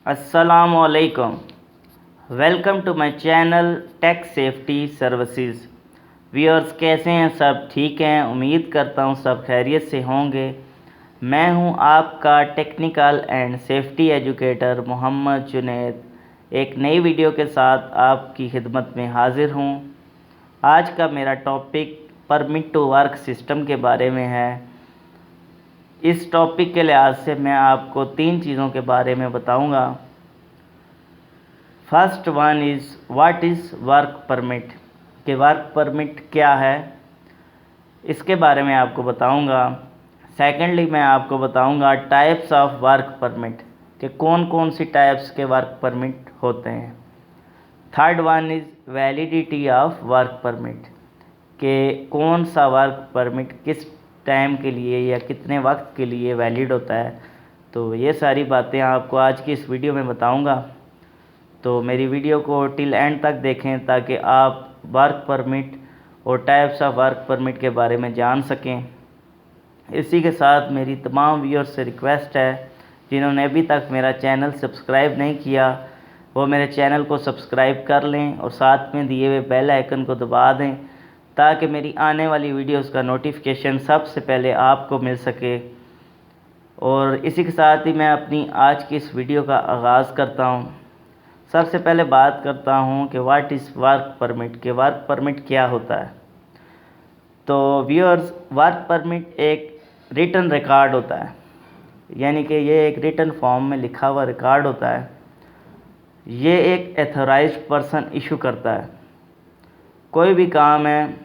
अस्सलामुअलैकुम। Welcome to my channel tech safety services. Viewers, कैसे हैं? सब ठीक हैं? उम्मीद करता हूं सब खैरियत से होंगे। मैं हूं आपका technical and safety educator Mohammad Junaid, एक नई वीडियो के साथ आपकी खिदमत में हाजिर हूं। आज का मेरा topic permit to work system के बारे में है। इस टॉपिक के लिहाज से मैं आपको 3 चीज़ों के बारे में बताऊंगा। First one is what is work permit, कि वर्क परमिट क्या है, इसके बारे में आपको बताऊंगा। सेकेंडली मैं आपको बताऊंगा टाइप्स ऑफ वर्क परमिट, कि कौन कौन सी टाइप्स के वर्क परमिट होते हैं। Third one is validity of work permit, कि कौन सा वर्क परमिट किस टाइम के लिए या कितने वक्त के लिए वैलिड होता है। तो ये सारी बातें आपको आज की इस वीडियो में बताऊंगा। तो मेरी वीडियो को टिल एंड तक देखें ताकि आप वर्क परमिट और टाइप्स ऑफ वर्क परमिट के बारे में जान सकें। इसी के साथ मेरी तमाम व्यूअर्स से रिक्वेस्ट है, जिन्होंने अभी तक मेरा चैनल सब्सक्राइब नहीं किया वो मेरे चैनल को सब्सक्राइब कर लें और साथ में दिए हुए बेल आइकन को दबा दें ताकि मेरी आने वाली वीडियोस का नोटिफिकेशन सबसे पहले आपको मिल सके। और इसी के साथ ही मैं अपनी आज की इस वीडियो का आगाज़ करता हूँ। सबसे पहले बात करता हूँ कि व्हाट इज़ वर्क परमिट, कि वर्क परमिट क्या होता है। तो व्यूअर्स, वर्क परमिट एक रिटन रिकॉर्ड होता है, यानी कि ये एक रिटन फॉर्म में लिखा हुआ रिकॉर्ड होता है। ये एक एथोराइज्ड पर्सन इशू करता है। कोई भी काम है,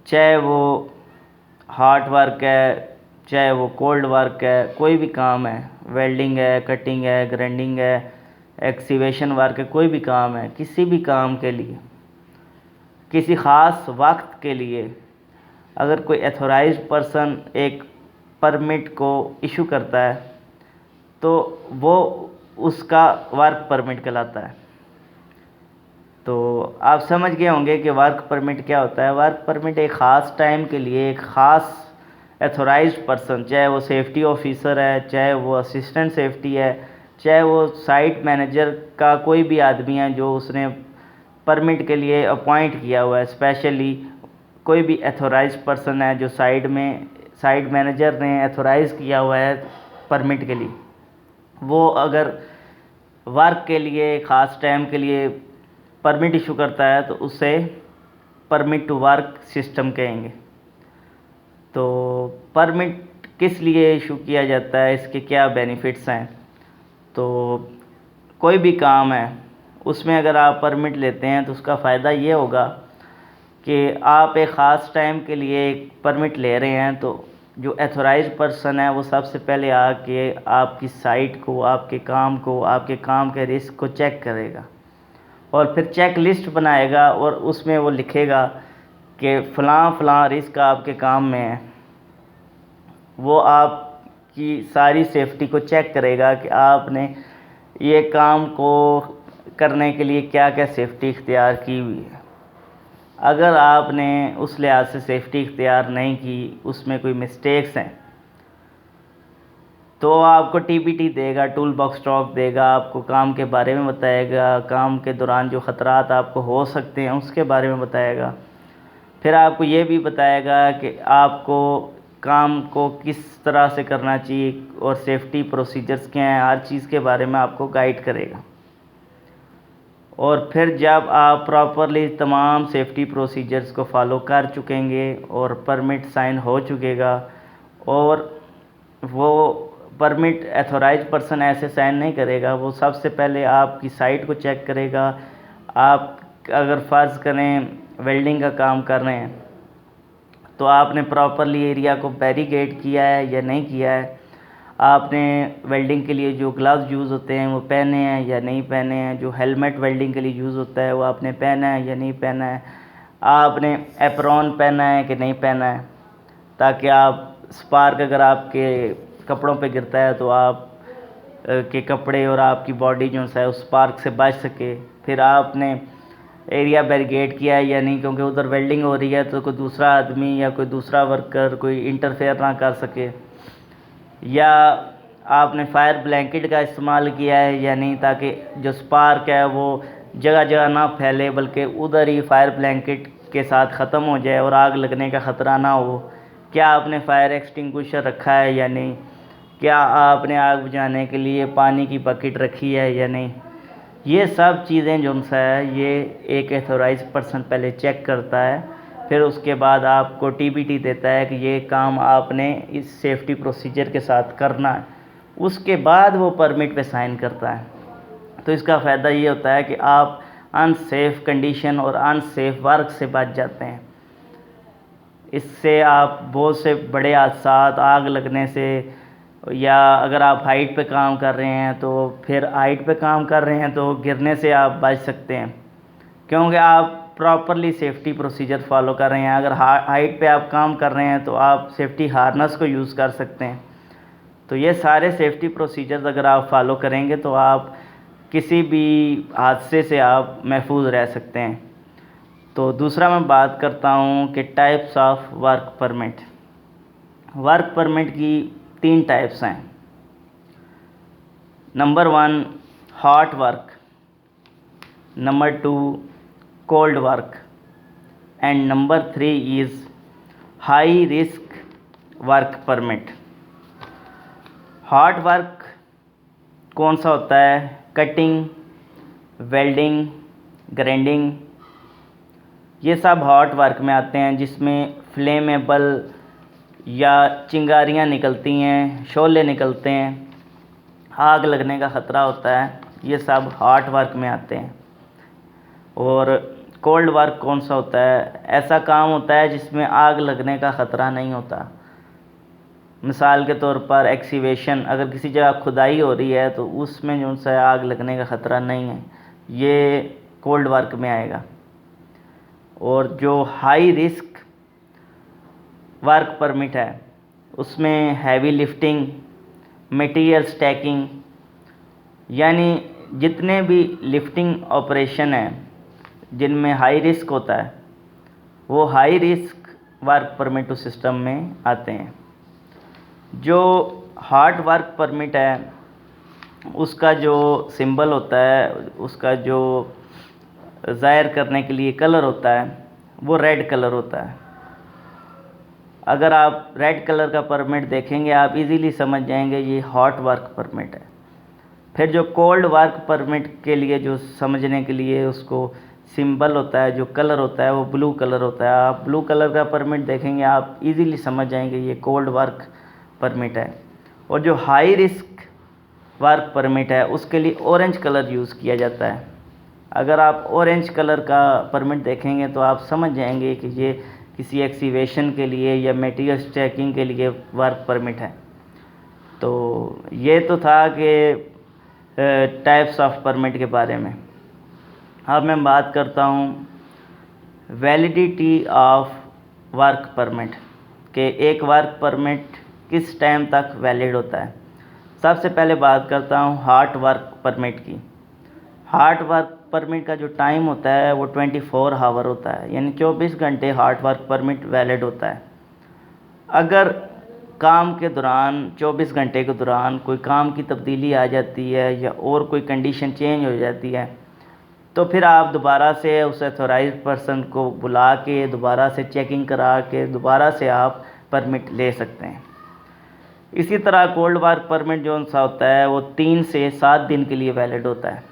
चाहे वो हार्ड वर्क है, चाहे वो कोल्ड वर्क है, कोई भी काम है, वेल्डिंग है, कटिंग है, ग्राइंडिंग है, एक्सीवेशन वर्क है, कोई भी काम है, किसी भी काम के लिए किसी ख़ास वक्त के लिए अगर कोई एथोराइज्ड पर्सन एक परमिट को इशू करता है तो वो उसका वर्क परमिट कहलाता है। तो आप समझ गए होंगे कि वर्क परमिट क्या होता है। वर्क परमिट एक ख़ास टाइम के लिए एक ख़ास एथोराइज्ड पर्सन, चाहे वो सेफ्टी ऑफिसर है, चाहे वो असिस्टेंट सेफ्टी है, चाहे वो साइट मैनेजर का कोई भी आदमी है जो उसने परमिट के लिए अपॉइंट किया हुआ है, स्पेशली कोई भी एथोराइज्ड पर्सन है जो साइट मैनेजर ने एथोराइज़ किया हुआ है परमिट के लिए, वो अगर वर्क के लिए ख़ास टाइम के लिए परमिट इशू करता है तो उसे परमिट टू वर्क सिस्टम कहेंगे। तो परमिट किस लिए इशू किया जाता है, इसके क्या बेनिफिट्स हैं। तो कोई भी काम है उसमें अगर आप परमिट लेते हैं तो उसका फ़ायदा ये होगा कि आप एक ख़ास टाइम के लिए एक परमिट ले रहे हैं तो जो एथोराइज्ड पर्सन है वो सबसे पहले आके आपकी साइट को, आपके काम को, आपके काम के रिस्क को चेक करेगा और फिर चेक लिस्ट बनाएगा और उसमें वो लिखेगा कि फ़लाँ रिस्क आपके काम में है। वो आपकी सारी सेफ्टी को चेक करेगा कि आपने ये काम को करने के लिए क्या क्या सेफ्टी इख्तियार की हुई है। अगर आपने उस लिहाज से सेफ्टी इख्तियार नहीं की, उसमें कोई मिस्टेक्स हैं, तो आपको टीपीटी देगा, टूल बॉक्स टॉक देगा, आपको काम के बारे में बताएगा, काम के दौरान जो ख़तरात आपको हो सकते हैं उसके बारे में बताएगा। फिर आपको ये भी बताएगा कि आपको काम को किस तरह से करना चाहिए और सेफ्टी प्रोसीजर्स क्या हैं, हर चीज़ के बारे में आपको गाइड करेगा। और फिर जब आप प्रॉपरली तमाम सेफ्टी प्रोसीजर्स को फॉलो कर चुकेंगे और परमिट साइन हो चुकेगा, और वो परमिट एथोराइज्ड पर्सन ऐसे साइन नहीं करेगा, वो सबसे पहले आपकी साइट को चेक करेगा। आप अगर फ़र्ज़ करें वेल्डिंग का काम कर रहे हैं तो आपने प्रॉपरली एरिया को बैरिकेड किया है या नहीं किया है, आपने वेल्डिंग के लिए जो ग्लव्स यूज़ होते हैं वो पहने हैं या नहीं पहने हैं, जो हेलमेट वेल्डिंग के लिए यूज़ होता है वो आपने पहना है या नहीं पहना है, आपने एप्रॉन पहना है कि नहीं पहना है, ताकि आप स्पार्क अगर आपके कपड़ों पे गिरता है तो आप के कपड़े और आपकी बॉडी जो है उस स्पार्क से बच सके। फिर आपने एरिया बैरिकेड किया है या नहीं, क्योंकि उधर वेल्डिंग हो रही है तो कोई दूसरा आदमी या कोई दूसरा वर्कर कोई इंटरफेयर ना कर सके। या आपने फायर ब्लैंकेट का इस्तेमाल किया है या नहीं, ताकि जो स्पार्क है वो जगह जगह ना फैले बल्कि उधर ही फायर ब्लैंकेट के साथ ख़त्म हो जाए और आग लगने का ख़तरा ना हो। क्या आपने फायर एक्सटिंग्विशर रखा है या नहीं, क्या आपने आग बुझाने के लिए पानी की बकेट रखी है या नहीं। ये सब चीज़ें जो है ये एक एथोराइज पर्सन पहले चेक करता है, फिर उसके बाद आपको टीबीटी देता है कि ये काम आपने इस सेफ्टी प्रोसीजर के साथ करना है, उसके बाद वो परमिट पे साइन करता है। तो इसका फ़ायदा ये होता है कि आप अनसेफ कंडीशन और अनसेफ वर्क से बच जाते हैं। इससे आप बहुत से बड़े हादसात, आग लगने से, या अगर आप हाइट पे काम कर रहे हैं तो फिर हाइट पे काम कर रहे हैं तो गिरने से आप बच सकते हैं, क्योंकि आप प्रॉपरली सेफ्टी प्रोसीजर फॉलो कर रहे हैं। अगर हाइट पे आप काम कर रहे हैं तो आप सेफ्टी हार्नस को यूज़ कर सकते हैं। तो ये सारे सेफ्टी प्रोसीजर्स अगर आप फॉलो करेंगे तो आप किसी भी हादसे से आप महफूज रह सकते हैं। तो दूसरा मैं बात करता हूँ कि types of work permit. Work permit की 3 टाइप्स हैं। Number 1 hot work, number 2 cold work, and number 3 is high risk work permit. Hot work कौन सा होता है? कटिंग, वेल्डिंग, ग्राइंडिंग, ये सब हॉट वर्क में आते हैं, जिसमें फ्लेमेबल या चिंगारियाँ निकलती हैं, शोले निकलते हैं, आग लगने का ख़तरा होता है। ये सब हॉट वर्क में आते हैं। और कोल्ड वर्क कौन सा होता है? ऐसा काम होता है जिसमें आग लगने का ख़तरा नहीं होता। मिसाल के तौर पर एक्सीवेशन, अगर किसी जगह खुदाई हो रही है तो उसमें जो सा आग लगने का ख़तरा नहीं है, ये कोल्ड वर्क में आएगा। और जो हाई रिस्क वर्क परमिट है उसमें हैवी लिफ्टिंग, मटेरियल स्टैकिंग, यानी जितने भी लिफ्टिंग ऑपरेशन हैं जिनमें हाई रिस्क होता है वो high risk work permit system में आते हैं। जो हार्ड वर्क परमिट है उसका जो सिंबल होता है, उसका जो ज़ाहिर करने के लिए कलर होता है वो रेड कलर होता है। अगर आप रेड कलर का परमिट देखेंगे आप इजीली समझ जाएंगे ये हॉट वर्क परमिट है। फिर जो कोल्ड वर्क परमिट के लिए जो समझने के लिए उसको सिंबल होता है, जो कलर होता है वो ब्लू कलर होता है। आप ब्लू कलर का परमिट देखेंगे आप इजीली समझ जाएंगे ये कोल्ड वर्क परमिट है। और जो हाई रिस्क वर्क परमिट है उसके लिए ऑरेंज कलर यूज़ किया जाता है। अगर आप ऑरेंज कलर का परमिट देखेंगे तो आप समझ जाएंगे कि ये किसी एक्सीवेशन के लिए या मटेरियल स्टैकिंग के लिए वर्क परमिट है। तो ये तो था कि टाइप्स ऑफ परमिट के बारे में। अब मैं बात करता हूँ वैलिडिटी ऑफ वर्क परमिट, कि एक वर्क परमिट किस टाइम तक वैलिड होता है। सबसे पहले बात करता हूँ हॉट वर्क परमिट की। हॉट वर्क परमिट का जो टाइम होता है वो 24 आवर होता है, यानी 24 घंटे हॉट वर्क परमिट वैलिड होता है। अगर काम के दौरान 24 घंटे के दौरान कोई काम की तब्दीली आ जाती है या और कोई कंडीशन चेंज हो जाती है तो फिर आप दोबारा से उस अथोराइज्ड पर्सन को बुला के दोबारा से चेकिंग करा के दोबारा से आप परमिट ले सकते हैं। इसी तरह कोल्ड वर्क परमिट जो सा होता है वो 3 से 7 दिन के लिए वैलिड होता है।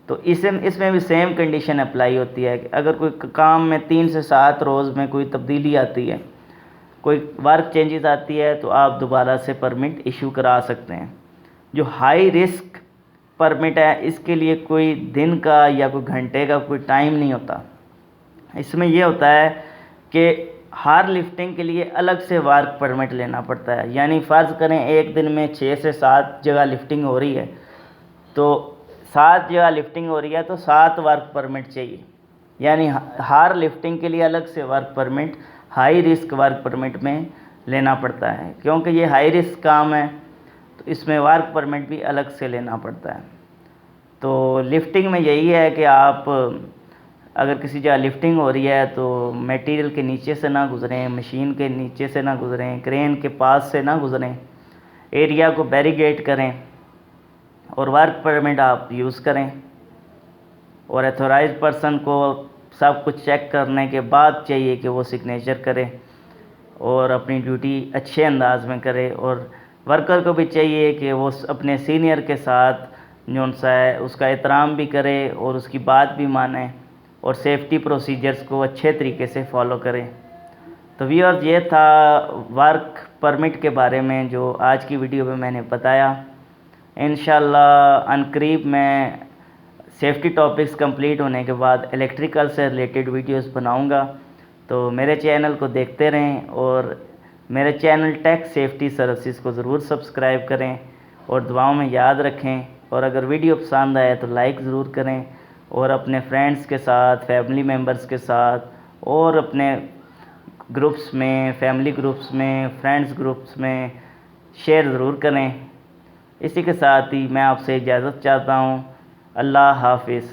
तो इसमें भी सेम कंडीशन अप्लाई होती है कि अगर कोई काम में 3 से 7 रोज़ में कोई तब्दीली आती है, कोई वर्क चेंजेस आती है तो आप दोबारा से परमिट इशू करा सकते हैं। जो हाई रिस्क परमिट है इसके लिए कोई दिन का या कोई घंटे का कोई टाइम नहीं होता। इसमें यह होता है कि हर लिफ्टिंग के लिए अलग से वर्क परमिट लेना पड़ता है। यानी फ़र्ज़ करें एक दिन में 6 से 7 जगह लिफ्टिंग हो रही है तो 7 जगह लिफ्टिंग हो रही है तो 7 वर्क परमिट चाहिए। यानी हर लिफ्टिंग के लिए अलग से work permit high risk work permit में लेना पड़ता है, क्योंकि ये हाई रिस्क काम है तो इसमें वर्क परमिट भी अलग से लेना पड़ता है। तो लिफ्टिंग में यही है कि आप अगर किसी जगह लिफ्टिंग हो रही है तो मटेरियल के नीचे से ना गुज़रें, मशीन के नीचे से ना गुज़रें, क्रेन के पास से ना गुज़रें। एरिया को बैरिकेड करें और वर्क परमिट आप यूज़ करें और एथोराइज पर्सन को सब कुछ चेक करने के बाद चाहिए कि वो सिग्नेचर करे और अपनी ड्यूटी अच्छे अंदाज में करे। और वर्कर को भी चाहिए कि वो अपने सीनियर के साथ जो सा है उसका एहतराम भी करे और उसकी बात भी माने और सेफ्टी प्रोसीजर्स को अच्छे तरीके से फॉलो करें। तो व्यूअर्स, ये था वर्क परमिट के बारे में जो आज की वीडियो में मैंने बताया। इंशाल्लाह अनकरीब मैं सेफ्टी टॉपिक्स कंप्लीट होने के बाद इलेक्ट्रिकल से रिलेटेड वीडियोस बनाऊंगा। तो मेरे चैनल को देखते रहें और मेरे चैनल टेक सेफ्टी सर्विसेज को ज़रूर सब्सक्राइब करें और दुआओं में याद रखें। और अगर वीडियो पसंद आए तो लाइक ज़रूर करें और अपने फ्रेंड्स के साथ, फैमिली मेम्बर्स के साथ और अपने ग्रुप्स में, फैमिली ग्रुप्स में, फ्रेंड्स ग्रुप्स में शेयर ज़रूर करें। इसी के साथ ही मैं आपसे इजाज़त चाहता हूँ। अल्लाह हाफिज़।